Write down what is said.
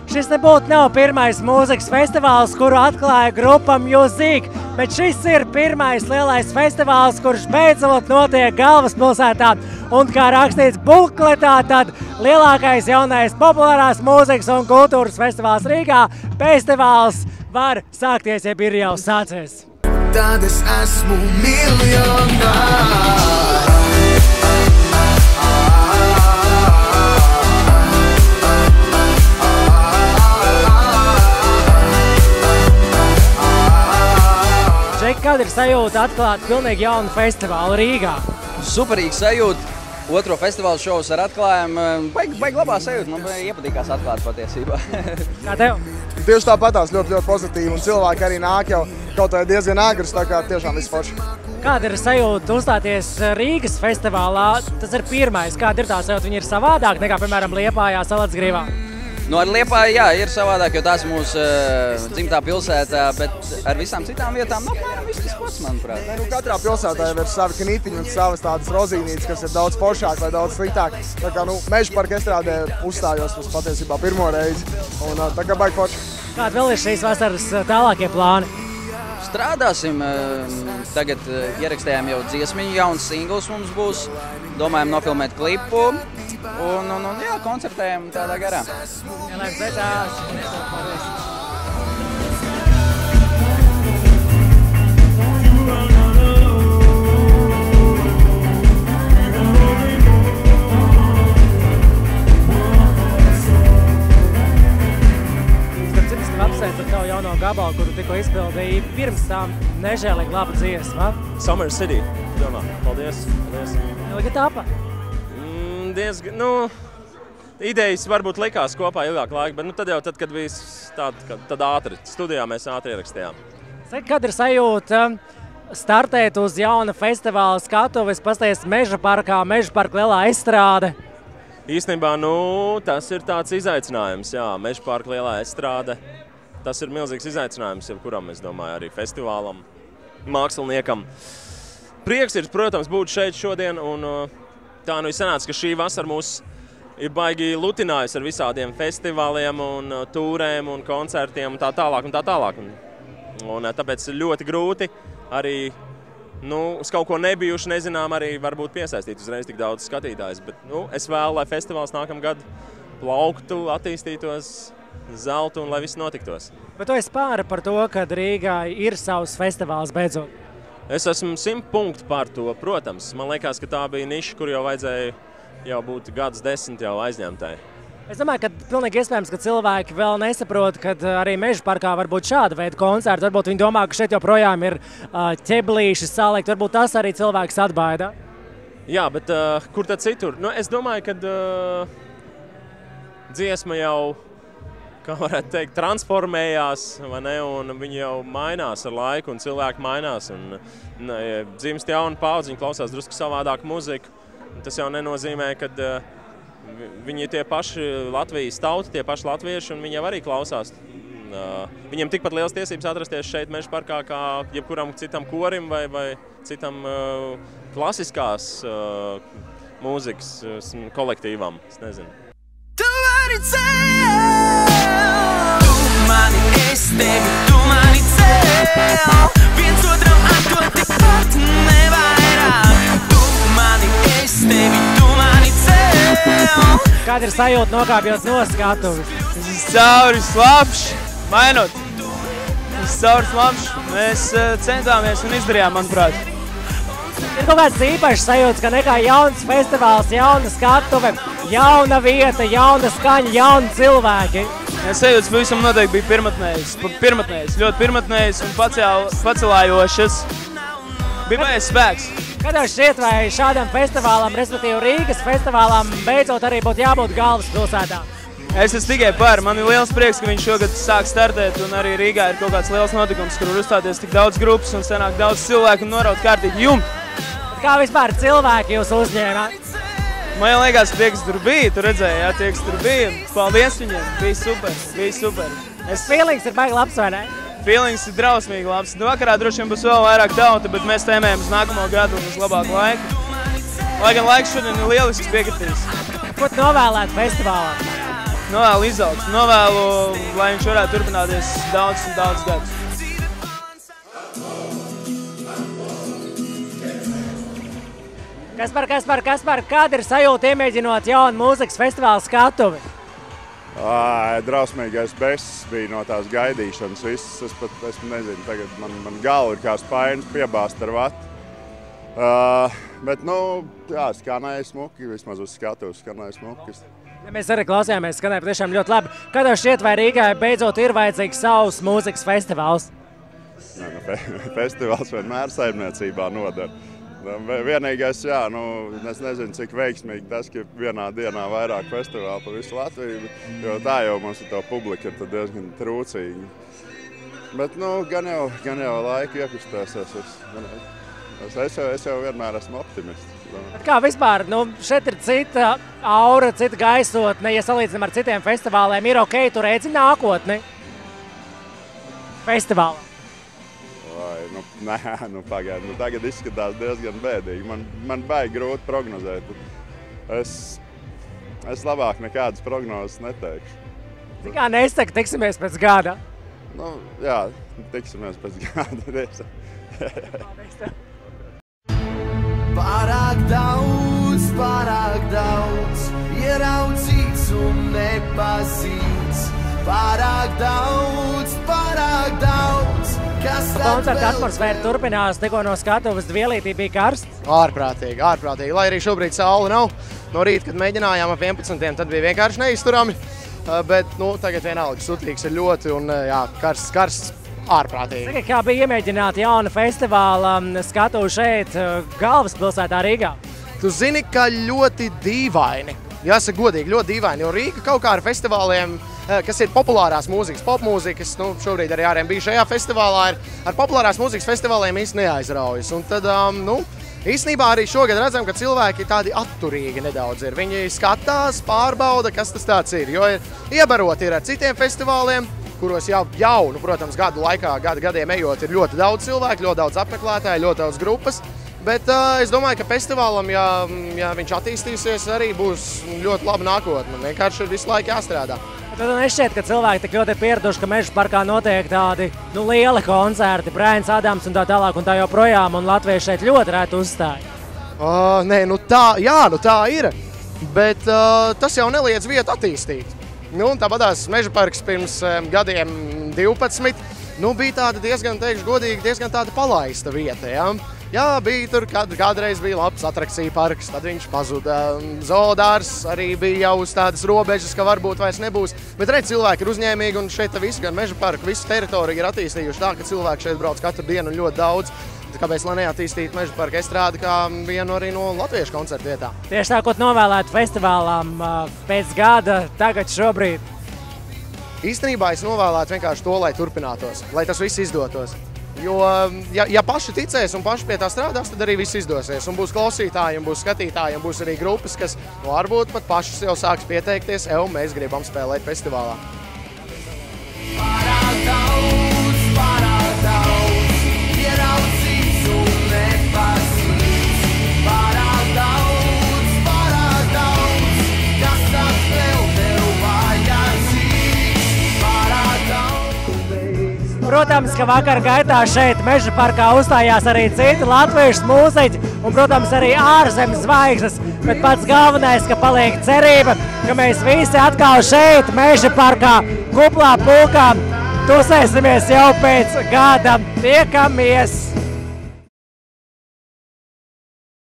Šis nebūtu nav pirmais mūzikas festivāls, kuru atklāja grupa Music, bet šis ir pirmais lielais festivāls, kurš beidzot notiek galvaspilsētā. Un kā rakstīts bukletā, tad lielākais jaunais populārās mūzikas un kultūras festivāls Rīgā festivāls var sākties, jeb ir jau sācies. Tad es esmu miljonārs. Kāda ir sajūta atklāt pilnīgi jaunu festivālu Rīgā? Superīga sajūta. Otro festivālu šovus ar atklājumu. Baigi labā sajūta. Man iepatīkās atklāt patiesībā. Kā tev? Tieši tāpatās ļoti pozitīvi. Un cilvēki arī nāk jau kaut vai diezgan agrs, tā kā tiešām viss forši. Kāda ir sajūta uzstāties Rīgas festivālā? Tas ir pirmais. Kāda ir tā sajūta? Viņi ir savādāk nekā, piemēram, Liepājā, Salacgrīvā? Nu, ar Liepāju, jā, ir savādāk, jo tās mūsu dzimtā pilsētā, bet ar visām citām vietām apmēram viss tas pats, manuprāt. Nu, katrā pilsētā ir savi knitiņi un savas tādas rozīnītes, kas ir daudz foršāk vai daudz sliktāk. Tā kā, Meža parka estrādē uzstājos patiesībā pirmo reizi, un tā kā baigi forši. Kādi vēl ir šīs vasaras tālākie plāni? Strādāsim. Tagad ierakstējām jau dziesmiņu, jauns singls mums būs. Domājam nofilmēt klipu. Un jā, koncertējam tādā garā. Laimes veicās! Apsveicu ar tavu jauno gabalu, kuru tikko izpildīji pirms tam nežēlīgi labu dziesmu. Summer City. Domā. Paldies. Ilgi tāpa? Diezgan, idejas varbūt likās kopā ilgāk laika, bet tad jau tad, kad bija tad ātri, studijā mēs ātri ierakstījām. Kad ir sajūta startēt uz jauna festivāla skatuves, pasties Meža parkā, Meža parka lielā estrāde? Īstenībā, tas ir tāds izaicinājums, jā, Meža parka lielā estrāde. Tas ir milzīgs izaicinājums, jebkuram, es domāju, arī festivālam, māksliniekam. Prieks ir, protams, būt šeit šodien, un tā ir sanāca, ka šī vasara mūs ir baigi lutinājusi ar visādiem festivāliem un tūrēm un koncertiem un tā tālāk. Un tāpēc ir ļoti grūti arī, uz kaut ko nebijuši, nezinām, arī varbūt piesaistīt uzreiz tik daudz skatītājs. Bet, es vēlu, lai festivāls nākamgad plauktu, attīstītos, zeltu un lai viss notiktos. Bet tu esi pāri par to, ka Rīgā ir savs festivāls beidzot? Es esmu 100 punktu par to, protams. Man liekas, ka tā bija niša, kur jau vajadzēja jau būt gadus 10 jau aizņemtai. Es domāju, ka pilnīgi iespējams, ka cilvēki vēl nesaprot, ka arī Meža parkā var būt šāda veida koncerti. Varbūt viņi domā, ka šeit joprojām ir ķeblīši salikt. Varbūt tas arī cilvēks atbaida. Jā, bet kur tad citur? Es domāju, ka dziesma jau, kā varētu teikt, transformējās, vai ne, un viņi jau mainās ar laiku, un cilvēki mainās, un dzimst jauna paudze, viņi klausās drusku savādāku muziku. Tas jau nenozīmē, ka viņi ir tie paši Latvijas tauti, tie paši latvieši, un viņi jau arī klausās. Viņiem tikpat liels tiesības atrasties šeit Meža parkā kā jebkuram citam korim vai citam klasiskās mūzikas kolektīvam, es nezinu. Tu vari mani, es tevi, tu mani cēl. Viens otram atdod tikpat nevairāk. Tu mani, es tevi, tu mani cēl. Kāda ir sajūta nokāpjot no skatuves? Tas ir cauri slapš, mainot. Tas ir cauri slapš. Mēs centāmies un izdarījām, manuprāt. Ir kaut kāds īpašs sajūts, ka nekā jauns festivāls, jauna skatuve, jauna vieta, jauna skaņa, jauni cilvēki. Sajūtas pavisam noteikti bija pirmatnējs, ļoti pirmatnējs un pacelājošas. Bija baies spēks. Kad tev šķiet, vai šādam festivālam, respektīvi Rīgas festivālam, beidzot arī būtu jābūt galvaspilsētā? Es esmu tikai par. Man ir liels prieks, ka viņš šogad sāk startēt, un arī Rīgā ir kaut kāds liels notikums, kur var uzstāties tik daudz grupas un sanāk daudz cilvēku un noraut kārtīgi jumtu. Kā vispār cilvēki jūs uzņēmāt? Man liekas, tie, kas tur bija, tu redzēji, jā, tie, kas tur bija. Paldies viņiem, bija super. Feelings ir baigi labs, vai ne? Feelings ir drausmīgi labs. Vakarā droši vien būs vēl vairāk tauta, bet mēs tēmējam uz nākamo gadu un uz labāku laiku. Lai gan laiks šodien ir lielisks piekritīs. Ko tu novēlētu festivālā? novēlu izaugt, novēlu, lai viņš varētu turpināties daudz un daudz gadus. Kaspar, kāda ir sajūta iemēģinot jaunu mūzikas festivāla skatuvi? Drausmīgais besis bija no tās gaidīšanas viss. Es pat nezinu, tagad man galva ir kā spainis piebāzt ar vatu. Bet, jā, skanēja smuki, vismaz uz skatuves skanēja smuki. Ja mēs arī klausījāmies, skanēja patiešām ļoti labi. Kā tev šķiet, vai Rīgai beidzot ir vajadzīgs savs mūzikas festivāls? Festivāls vienmēr saimniecībā nodara. Vienīgais, jā, es nezinu, cik veiksmīgi tas, ka vienā dienā vairāk festivāli pa visu Latviju, jo tā jau mums ir to publika ir diezgan trūcīgi. Bet, gan jau laika iekustēsies. Es jau vienmēr esmu optimists. Bet kā vispār, šeit ir cita aura, cita gaisotne, ja salīdzinām ar citiem festivāliem, ir ok, tu redzi nākotni festivālā? Pagaid, tagad izskatās diezgan bēdīgi. Man baigi grūti prognozēt. Es labāk nekādas prognozes neteikšu. Kā nesaka, tiksimies pēc gada? Jā, tiksimies pēc gada. Pārāk daudz, ieraudzīts un nepazīts. Pārāk daudz, kas koncerta atmosfēra turpinās, tikko no skatuves dvielītī bija karsts? Ārprātīgi. Lai arī šobrīd saule nav, no rīta, kad mēģinājām ap 11, tad bija vienkārši neizturami. Bet, tagad vienalga sutīgs ir ļoti un, jā, karsts. Ārprātīgi. Saka, kā bija iemēģināt jaunu festivāla skatuvi šeit, galvaspilsētā Rīgā? Tu zini, ka ļoti dīvaini. Jāsaka godīgi, ļoti dīvaini, jo Rīga kaut kā ar festivāliem, kas ir populārās mūzikas, popmūzikas, šobrīd arī R&B šajā festivālā ar populārās mūzikas festivāliem īsti neaizraujas. Un tad, īstenībā arī šogad redzam, ka cilvēki tādi atturīgi nedaudz ir. Viņi skatās, pārbauda, kas tas tāds ir, jo iebaroti ir ar citiem festivāliem, kuros jau, protams, gadu laikā, gadiem ejot, ir ļoti daudz cilvēku, ļoti daudz apmeklētāju, ļoti daudz grupas. Bet es domāju, ka festivālam, ja viņš attīstīsies, arī būs ļoti laba nākotne. Vienkārši ir visu laiku jāstrādā. Tad nešķiet, ka cilvēki tik ļoti ir pieraduši, ka Meža parkā notiek tādi lieli koncerti, Braians Adams un tā tālāk un tā joprojām, un latvieši šeit ļoti reti uzstāja. Tā ir, bet tas jau neliedz vietu attīstīt. Tāpatās Meža parks pirms gadiem 12, bija tāda diezgan, teikšu godīgi, diezgan tāda palaista vieta, ja? Jā, bija tur, kādreiz bija labs atrakcija parks, tad viņš pazuda. Zoodārs arī bija jau uz tādas robežas, ka varbūt vairs nebūs. Bet redz, cilvēki ir uzņēmīgi un šeit visu, gan Meža parku, visu teritoriju ir attīstījuši tā, ka cilvēki šeit brauc katru dienu un ļoti daudz. Kāpēc lai neattīstītu Meža parka estrādi kā vienu arī no latviešu koncertu vietā? Tieši tā, ko novēlētu festivālām pēc gada, tagad šobrīd? Īstenībā es novēlētu vienkārši to, lai turpinātos, lai tas viss izdotos. Jo, ja paši ticēs un paši pie tā strādās, tad arī viss izdosies. Un būs klausītāji, un būs skatītāji, un būs arī grupas, kas varbūt pat pašas jau sāks pieteikties, mēs gribam spēlēt festivālā. Pārāk daudz, ieraudzīts un nepazīts. Pārāk daudz, kas tāds vēl tev vajadzīgs. Pārāk daudz. Protams, ka vakar gaitā šeit Meža parkā uzstājās arī citi latviešu mūziķi un, protams, arī ārzemes zvaigznes, bet pats galvenais, ka paliek cerība, ka mēs visi atkal šeit Meža parkā kuplā pulkā tusēsimies jau pēc gada. Tiekamies!